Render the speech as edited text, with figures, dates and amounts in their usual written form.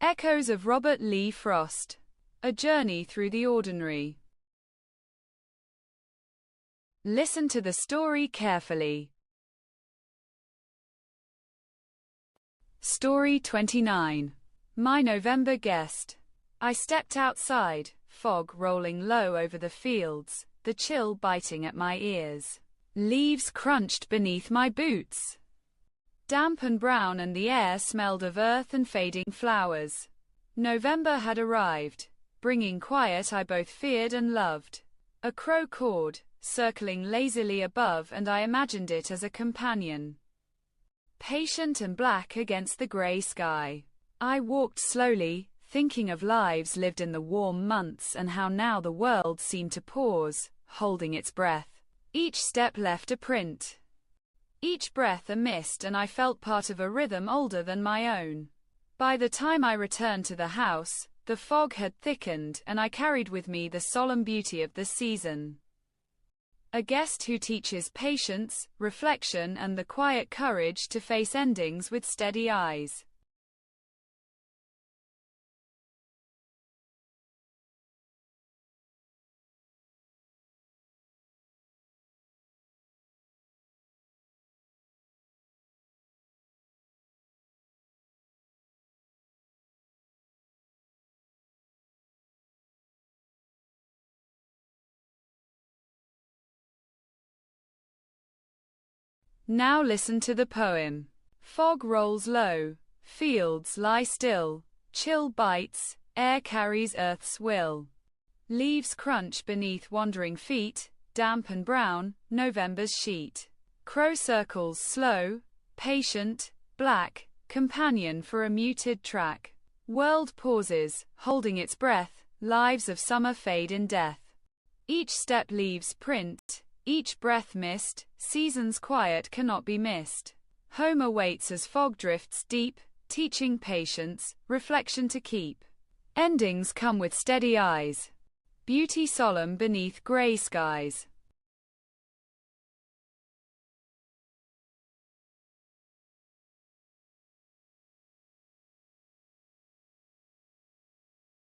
Echoes of Robert Lee Frost. A Journey Through the Ordinary. Listen to the story carefully. Story 29. My November Guest. I stepped outside, fog rolling low over the fields, the chill biting at my ears. Leaves crunched beneath my boots. Damp and brown, and the air smelled of earth and fading flowers. November had arrived, bringing quiet I both feared and loved. A crow cawed, circling lazily above, and I imagined it as a companion. Patient and black against the grey sky. I walked slowly, thinking of lives lived in the warm months and how now the world seemed to pause, holding its breath. Each step left a print. Each breath a mist, and I felt part of a rhythm older than my own. By the time I returned to the house, the fog had thickened, and I carried with me the solemn beauty of the season. A guest who teaches patience, reflection, and the quiet courage to face endings with steady eyes. Now listen to the poem. Fog rolls low, fields lie still, chill bites, air carries earth's will. Leaves crunch beneath wandering feet, damp and brown, November's sheet. Crow circles slow, patient, black, companion for a muted track. World pauses, holding its breath, lives of summer fade in death. Each step leaves print, each breath mist, season's quiet cannot be missed. Home awaits as fog drifts deep, teaching patience, reflection to keep. Endings come with steady eyes. Beauty solemn beneath grey skies.